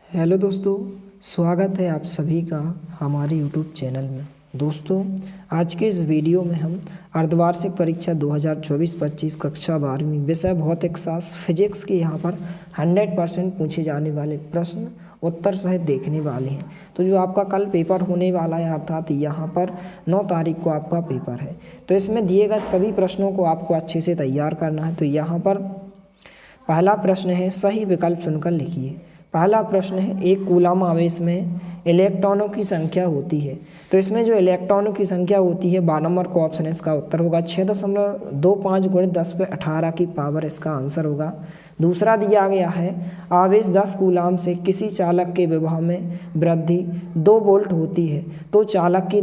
Hello दोस्तों, स्वागत है आप सभी का हमारे यूट्यूब चैनल में। दोस्तों, आज के इस वीडियो में हम अर्धवार्षिक परीक्षा 2024-25 कक्षा 12वीं विषय भौतिक शास्त्र फिजिक्स के यहाँ पर 100% पूछे जाने वाले प्रश्न उत्तर सहित देखने वाले हैं। तो जो आपका कल पेपर होने वाला है, अर्थात यहाँ पर 9 तारीख को आपका पेपर है, तो इसमें दिए गए सभी प्रश्नों को आपको अच्छे से तैयार करना है। तो यहाँ पर पहला प्रश्न है, सही विकल्प चुनकर लिखिए। पहला प्रश्न है, एक कूलम आवेश में इलेक्ट्रॉनों की संख्या होती है। तो इसमें जो इलेक्ट्रॉनों की संख्या होती है 12 नंबर का ऑप्शन है, इसका उत्तर होगा 6.25 × 10⁻18 की पावर, इसका आंसर होगा। दूसरा दिया गया है, आवेश 10 कूलम से किसी चालक के विभव में वृद्धि 2 वोल्ट होती है तो चालक की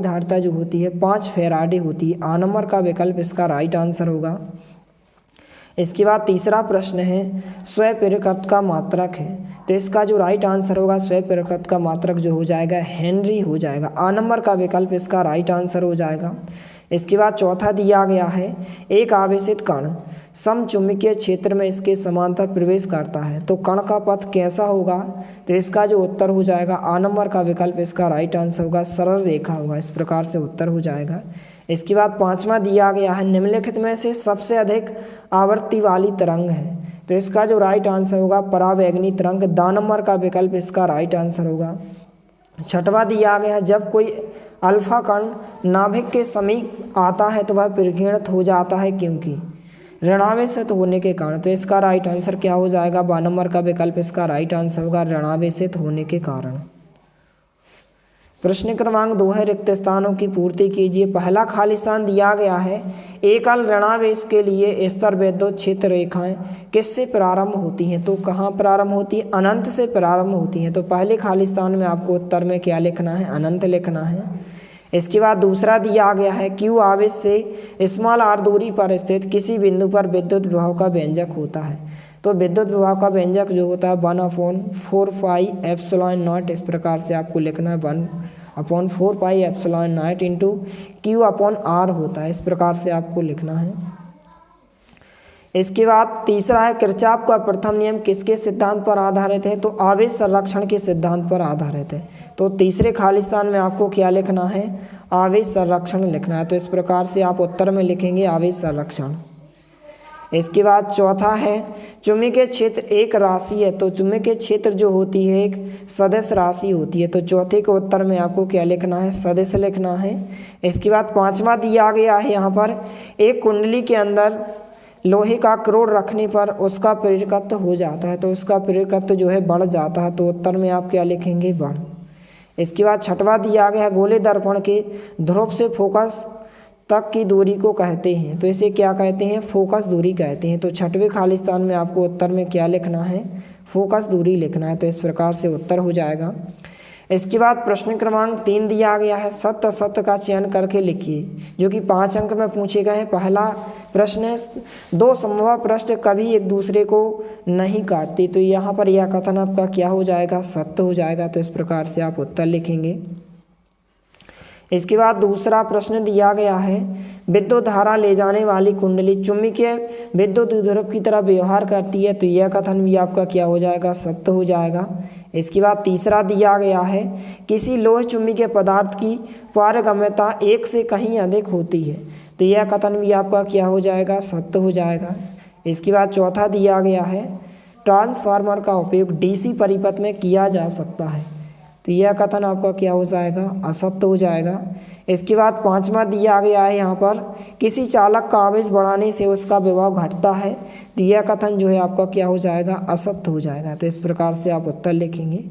धारिता जो होती है 5 फैराडे होती है। आ नंबर का विकल्प इसका राइट आंसर होगा। इसके बाद तीसरा प्रश्न है, स्वप्रेरकत्व का मात्रक है। तो इसका जो राइट आंसर होगा, स्वप्रेरकत्व का मात्रक जो हो जाएगा हेनरी हो जाएगा। आ नंबर का विकल्प इसका राइट आंसर हो जाएगा। इसके बाद चौथा दिया गया है, एक आवेशित कण समचुंबकीय क्षेत्र में इसके समांतर प्रवेश करता है तो कण का पथ कैसा होगा। तो इसका जो उत्तर हो जाएगा, आ नंबर का विकल्प इसका राइट आंसर होगा, सरल रेखा होगा। इस प्रकार से उत्तर हो जाएगा। इसके बाद पांचवा दिया गया है, निम्नलिखित में से सबसे अधिक आवृत्ति वाली तरंग है। तो इसका जो राइट आंसर होगा, परावैगनी तरंग। दा नंबर का विकल्प इसका राइट आंसर होगा। छठवा दिया गया है, जब कोई अल्फा कण नाभिक के समीप आता है तो वह परिगणित हो जाता है क्योंकि ऋणावेशित होने के कारण। तो इसका राइट आंसर क्या हो जाएगा, बा नंबर का विकल्प इसका राइट आंसर होगा, ऋणावेशित होने के कारण। प्रश्न क्रमांक 2 है, रिक्त स्थानों की पूर्ति कीजिए। पहला खाली स्थान दिया गया है, एकल ऋणावेश के लिए स्तर विद्युत क्षेत्र रेखाएं किससे प्रारंभ होती हैं। तो कहाँ प्रारंभ होती है, अनंत से प्रारंभ होती हैं। तो पहले खाली स्थान में आपको उत्तर में क्या लिखना है, अनंत लिखना है। इसके बाद दूसरा दिया गया है, क्यू आवेश से स्मॉल आर दूरी पर स्थित किसी बिंदु पर विद्युत विभव का व्यंजक होता है। तो विद्युत विभव का व्यंजक जो होता है 1/4πε0। इस प्रकार से आपको लिखना है, 1/4πε0 इंटू Q/R होता है। इस प्रकार से आपको लिखना है। इसके बाद तीसरा है, किरचॉफ का प्रथम नियम किसके सिद्धांत पर आधारित है। तो आवेश संरक्षण के सिद्धांत पर आधारित है। तो तीसरे खाली स्थान में आपको क्या लिखना है, आवेश संरक्षण लिखना है। तो इस प्रकार से आप उत्तर में लिखेंगे आवेश संरक्षण। इसके बाद चौथा है, चुंबकीय क्षेत्र एक राशि है। तो चुंबकीय क्षेत्र जो होती है एक सदिश राशि होती है। तो चौथे के उत्तर में आपको क्या लिखना है, सदिश लिखना है। इसके बाद पांचवा दिया गया है, यहाँ पर एक कुंडली के अंदर लोहे का क्रोड रखने पर उसका प्रेरकत्व हो जाता है। तो उसका प्रेरकत्व जो है बढ़ जाता है। तो उत्तर में आप क्या लिखेंगे, बढ़। इसके बाद छठवा दिया गया, गोले दर्पण के ध्रुव से फोकस तक की दूरी को कहते हैं। तो इसे क्या कहते हैं, फोकस दूरी कहते हैं। तो छठवें खाली स्थान में आपको उत्तर में क्या लिखना है, फोकस दूरी लिखना है। तो इस प्रकार से उत्तर हो जाएगा। इसके बाद प्रश्न क्रमांक 3 दिया गया है, सत्य असत्य का चयन करके लिखिए, जो कि 5 अंक में पूछे गए हैं। पहला प्रश्न है, 2 समबाहु पृष्ठ कभी एक दूसरे को नहीं काटती। तो यहाँ पर यह कथन आपका क्या हो जाएगा, सत्य हो जाएगा। तो इस प्रकार से आप उत्तर लिखेंगे। इसके बाद दूसरा प्रश्न दिया गया है, विद्युत धारा ले जाने वाली कुंडली चुंबकीय विद्युत द्विध्रुव की तरह व्यवहार करती है। तो यह कथन भी आपका क्या हो जाएगा, सत्य हो जाएगा। इसके बाद तीसरा दिया गया है, किसी लोह चुंबकीय पदार्थ की पारगम्यता 1 से कहीं अधिक होती है। तो यह कथन भी आपका क्या हो जाएगा, सत्य हो जाएगा। इसके बाद चौथा दिया गया है, ट्रांसफार्मर का उपयोग डीसी परिपथ में किया जा सकता है। तो यह कथन आपका क्या हो जाएगा, असत्य हो जाएगा। इसके बाद पांचवा दिया गया है, यहाँ पर किसी चालक का आवेश बढ़ाने से उसका विभव घटता है। तो यह कथन जो है आपका क्या हो जाएगा, असत्य हो जाएगा। तो इस प्रकार से आप उत्तर लिखेंगे।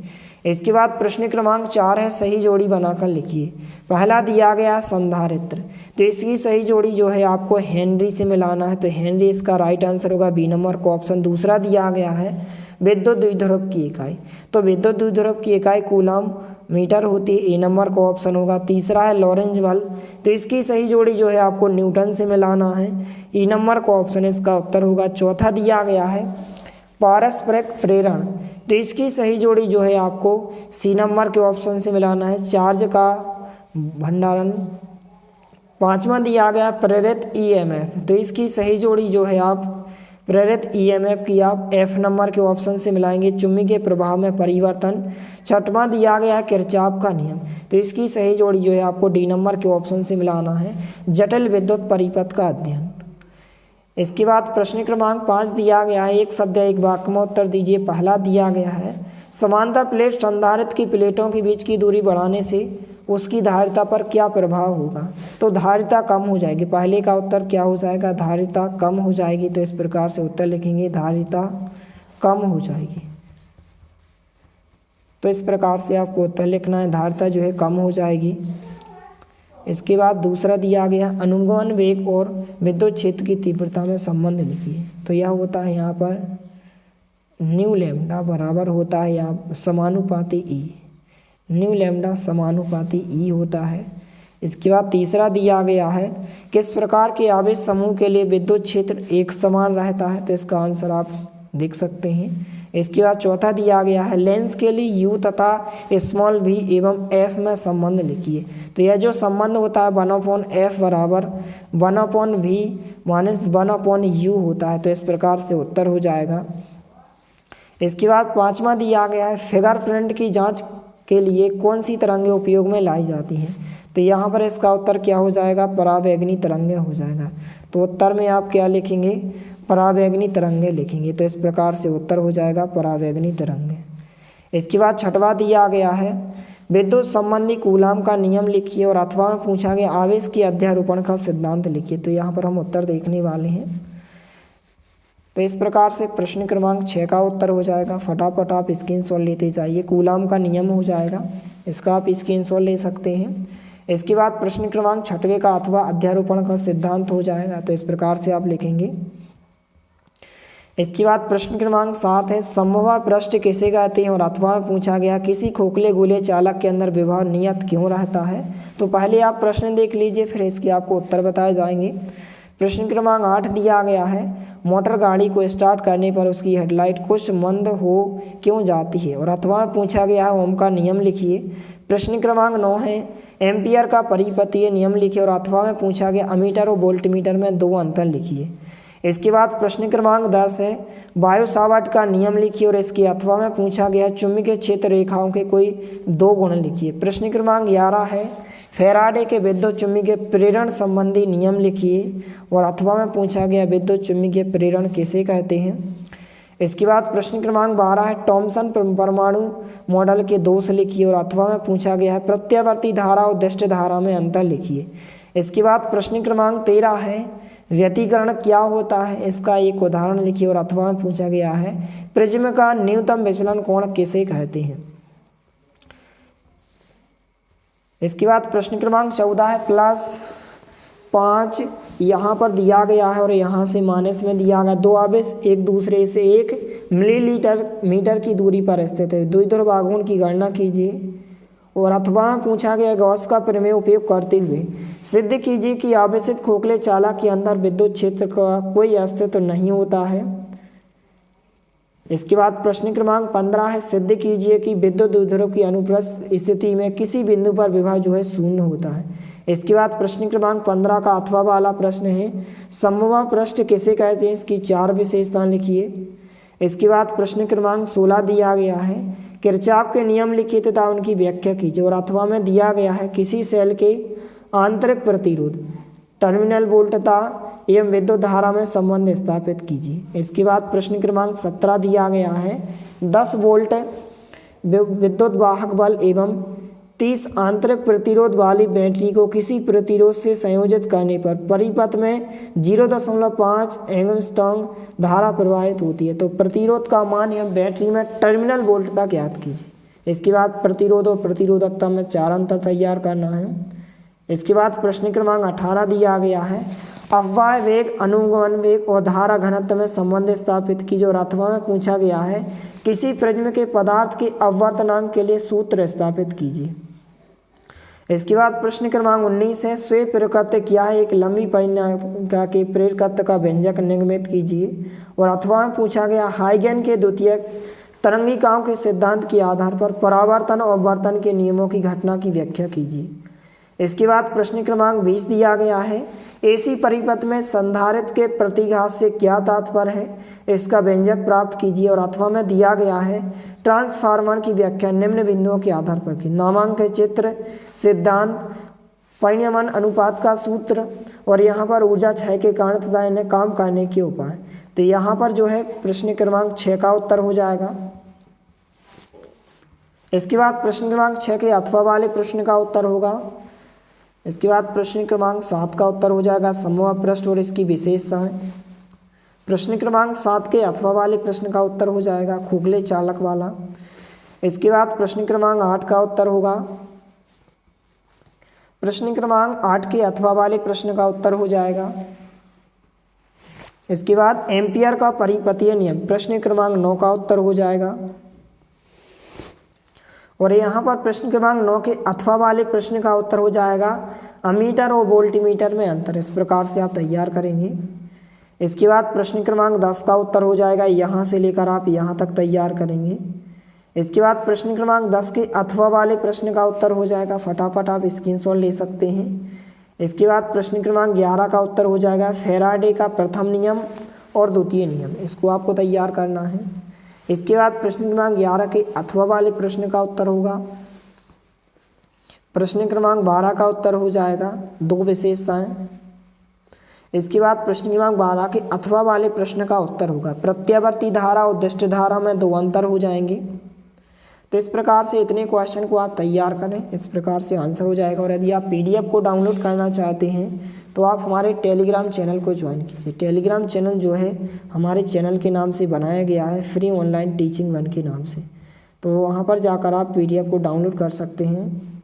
इसके बाद प्रश्न क्रमांक 4 है, सही जोड़ी बनाकर लिखिए। पहला दिया गया संधारित्र। तो इसकी सही जोड़ी जो है आपको हेनरी से मिलाना है। तो हेनरी इसका राइट आंसर होगा, बी नंबर का ऑप्शन। दूसरा दिया गया है, विद्युत द्विध्रुव की इकाई। तो विद्युत द्विध्रुव की इकाई कूलम मीटर होती है, ए नंबर का ऑप्शन होगा। तीसरा है लॉरेंज बल। तो इसकी सही जोड़ी जो है आपको न्यूटन से मिलाना है, ई नंबर का ऑप्शन इसका उत्तर होगा। चौथा दिया गया है पारस्परिक प्रेरण। तो इसकी सही जोड़ी जो है आपको सी नंबर के ऑप्शन से मिलाना है, चार्ज का भंडारण। पांचवा दिया गया प्रेरित ईएमएफ। तो इसकी सही जोड़ी जो है आप प्रेरित ईएमएफ की आप एफ नंबर के ऑप्शन से मिलाएंगे। चुंबकीय प्रभाव में परिवर्तन। छठवां दिया गया है किरचॉफ का नियम, तो इसकी सही जोड़ी जो है आपको डी नंबर के ऑप्शन से मिलाना है, जटिल विद्युत परिपथ का अध्ययन। इसके बाद प्रश्न क्रमांक 5 दिया गया है, एक शब्द एक वाक्य में उत्तर दीजिए। पहला दिया गया है, समांतर प्लेट संधारित्र की प्लेटों के बीच की दूरी बढ़ाने से उसकी धारिता पर क्या प्रभाव होगा? तो धारिता कम हो जाएगी। पहले का उत्तर क्या हो जाएगा? धारिता कम हो जाएगी। तो इस प्रकार से उत्तर लिखेंगे, धारिता कम हो जाएगी। तो इस प्रकार से आपको उत्तर लिखना है, धारिता जो है कम हो जाएगी। इसके बाद दूसरा दिया गया, अनुगमन वेग और विद्युत क्षेत्र की तीव्रता में संबंध लिखिए। तो यह होता है यहाँ पर न्यू लैम्डा बराबर होता है यहाँ समानुपाती ई, न्यू लैम्डा समानुपाती ई होता है। इसके बाद तीसरा दिया गया है, किस प्रकार के आवेश समूह के लिए विद्युत क्षेत्र एक समान रहता है? तो इसका आंसर आप देख सकते हैं। इसके बाद चौथा दिया गया है, लेंस के लिए यू तथा स्मॉल वी एवं एफ में संबंध लिखिए। तो यह जो संबंध होता है 1/f बराबर 1/v माइनस 1/u होता है। तो इस प्रकार से उत्तर हो जाएगा। इसके बाद पांचवा दिया गया है, फिगर प्रिंट की जांच के लिए कौन सी तरंगें उपयोग में लाई जाती हैं? तो यहाँ पर इसका उत्तर क्या हो जाएगा? पराबैंगनी तरंगें हो जाएगा। तो उत्तर में आप क्या लिखेंगे? पराबैंगनी तरंगें लिखेंगे। तो इस प्रकार से उत्तर हो जाएगा पराबैंगनी तरंगें। इसके बाद छठवा दिया गया है, विद्युत संबंधी कूलाम का नियम लिखिए और अथवा में पूछा गया आवेश की अध्यारोपण का सिद्धांत लिखिए। तो यहाँ पर हम उत्तर देखने वाले हैं। तो इस प्रकार से प्रश्न क्रमांक 6 का उत्तर हो जाएगा। फटाफट आप स्क्रीनशॉट लेते जाइए। कूलाम का नियम हो जाएगा, इसका आप स्क्रीनशॉट ले सकते हैं। इसके बाद प्रश्न क्रमांक 6वें का अथवा अध्यारोपण का सिद्धांत हो जाएगा। तो इस प्रकार से आप लिखेंगे। इसके बाद प्रश्न क्रमांक 7 है, समबाहु पृष्ठ किसे कहते हैं? और अथवा में पूछा गया किसी खोखले गोले चालक के अंदर विभव नियत क्यों रहता है? तो पहले आप प्रश्न देख लीजिए, फिर इसके आपको उत्तर बताए जाएंगे। प्रश्न क्रमांक 8 दिया गया है, मोटर गाड़ी को स्टार्ट करने पर उसकी हेडलाइट कुछ मंद हो क्यों जाती है? और अथवा में पूछा गया है ओम का नियम लिखिए। प्रश्न क्रमांक 9 है, एम्पियर का परिपथीय नियम लिखिए। और अथवा में पूछा गया अमीटर और वोल्टमीटर में 2 अंतर लिखिए। इसके बाद प्रश्न क्रमांक 10 है, बायो सावर्ट का नियम लिखिए। और इसके अथवा में पूछा गया चुंबकीय क्षेत्र रेखाओं के कोई 2 गुण लिखिए। प्रश्न क्रमांक 11 है, फैराडे के विद्युत चुंबकीय प्रेरण संबंधी नियम लिखिए। और अथवा में पूछा गया विद्युत चुंबकीय प्रेरण किसे कहते हैं? इसके बाद प्रश्न क्रमांक 12 है, थॉमसन परमाणु मॉडल के दोष लिखिए। और अथवा में पूछा गया है प्रत्यावर्ती धारा और दिष्ट धारा में अंतर लिखिए। इसके बाद प्रश्न क्रमांक 13 है, व्यतिकरण क्या होता है? इसका एक उदाहरण लिखिए। और अथवा में पूछा गया है प्रिज्म का न्यूनतम विचलन कोण किसे कहते हैं? इसके बाद प्रश्न क्रमांक 14 है, +5 यहाँ पर दिया गया है और यहाँ से माइनस में दिया गया। 2 आवेश एक दूसरे से 1 मिलीमीटर की दूरी पर स्थित है, द्विध्रुव आघूर्ण की गणना कीजिए। और अथवा पूछा गया गॉस का प्रमेय उपयोग करते हुए सिद्ध कीजिए कि आवेशित खोखले चालक के अंदर विद्युत क्षेत्र का कोई अस्तित्व नहीं होता है। इसके बाद प्रश्न क्रमांक 15 है, सिद्ध कीजिए कि विद्युत द्विध्रुव की अनुप्रस्थ स्थिति में किसी बिंदु पर विभव जो है शून्य होता है। इसके बाद प्रश्न क्रमांक 15 का अथवा वाला प्रश्न है, समबाहु पृष्ठ किसे कहते हैं? इसकी 4 विशेषताएं लिखिए। इसके बाद प्रश्न क्रमांक 16 दिया गया है, किरचॉफ के नियम लिखिए तथा उनकी व्याख्या कीजिए। और अथवा में दिया गया है किसी सेल के आंतरिक प्रतिरोध, टर्मिनल वोल्टता एवं विद्युत धारा में संबंध स्थापित कीजिए। इसके बाद प्रश्न क्रमांक 17 दिया गया है, 10 वोल्ट विद्युत वाहक बल एवं 30 आंतरिक प्रतिरोध वाली बैटरी को किसी प्रतिरोध से संयोजित करने पर परिपथ में 0.5 एंगस्ट्रॉम धारा प्रवाहित होती है। तो प्रतिरोध का मान एवं बैटरी में टर्मिनल वोल्टता ज्ञात कीजिए। इसके बाद प्रतिरोध और प्रतिरोधकता में 4 अंतर तैयार करना है। इसके बाद प्रश्न क्रमांक 18 दिया गया है, अपव्यय वेग, अनुगमन वेग और धारा घनत्व में संबंध स्थापित कीजिए। और अथवा में पूछा गया है किसी प्रिज्म के पदार्थ के अपवर्तनांक के लिए सूत्र स्थापित कीजिए। इसके बाद प्रश्न क्रमांक 19 है, स्व प्रेरकत्व क्या है? एक लंबी परिणामिका के प्रेरकत्व का व्यंजक निगमित कीजिए। और अथवा में पूछा गया हाइगन के द्वितीयक तरंगिकाओं के सिद्धांत के आधार पर परावर्तन और अपवर्तन के नियमों की घटना की व्याख्या कीजिए। इसके बाद प्रश्न क्रमांक 20 दिया गया है, एसी परिपथ में संधारित्र के प्रतिघात से क्या तात्पर्य है, इसका व्यंजक प्राप्त कीजिए। और अथवा में दिया गया है ट्रांसफार्मर की व्याख्या निम्न बिंदुओं के आधार पर की। नामांकित चित्र, सिद्धांत, परिणमन अनुपात का सूत्र और यहाँ पर ऊर्जा क्षय के कारण तथा इन्हें काम करने के उपाय। तो यहाँ पर जो है प्रश्न क्रमांक 6 का उत्तर हो जाएगा। इसके बाद प्रश्न क्रमांक 6 के अथवा वाले प्रश्न का उत्तर होगा। इसके बाद प्रश्न क्रमांक 7 का उत्तर हो जाएगा समूह पृष्ठ और इसकी विशेषताएं। प्रश्न क्रमांक 7 के अथवा वाले प्रश्न का उत्तर हो जाएगा खोखले चालक वाला। इसके बाद प्रश्न क्रमांक 8 का उत्तर होगा। प्रश्न क्रमांक 8 के अथवा वाले प्रश्न का उत्तर हो जाएगा। इसके बाद एम्पियर का परिपथीय नियम, प्रश्न क्रमांक 9 का उत्तर हो जाएगा। और यहाँ पर प्रश्न क्रमांक 9 के अथवा वाले प्रश्न का उत्तर हो जाएगा अमीटर और वोल्टीमीटर में अंतर। इस प्रकार से आप तैयार करेंगे। इसके बाद प्रश्न क्रमांक 10 का उत्तर हो जाएगा, यहाँ से लेकर आप यहाँ तक तैयार करेंगे। इसके बाद प्रश्न क्रमांक 10 के अथवा वाले प्रश्न का उत्तर हो जाएगा, फटाफट आप स्क्रीनशॉट ले सकते हैं। इसके बाद प्रश्न क्रमांक 11 का उत्तर हो जाएगा फैराडे का प्रथम नियम और द्वितीय नियम, इसको आपको तैयार करना है। इसके बाद प्रश्न क्रमांक 11 के अथवा वाले प्रश्न का उत्तर होगा। प्रश्न क्रमांक 12 का उत्तर हो जाएगा दो विशेषताएं। इसके बाद प्रश्न क्रमांक 12 के अथवा वाले प्रश्न का उत्तर होगा प्रत्यावर्ती धारा और उद्दिष्ट धारा में दो अंतर हो जाएंगे। तो इस प्रकार से इतने क्वेश्चन को आप तैयार करें, इस प्रकार से आंसर हो जाएगा। और यदि आप PDF को डाउनलोड करना चाहते हैं तो आप हमारे टेलीग्राम चैनल को ज्वाइन कीजिए। टेलीग्राम चैनल जो है हमारे चैनल के नाम से बनाया गया है, फ्री ऑनलाइन टीचिंग 1 के नाम से। तो वहाँ पर जाकर आप PDF को डाउनलोड कर सकते हैं।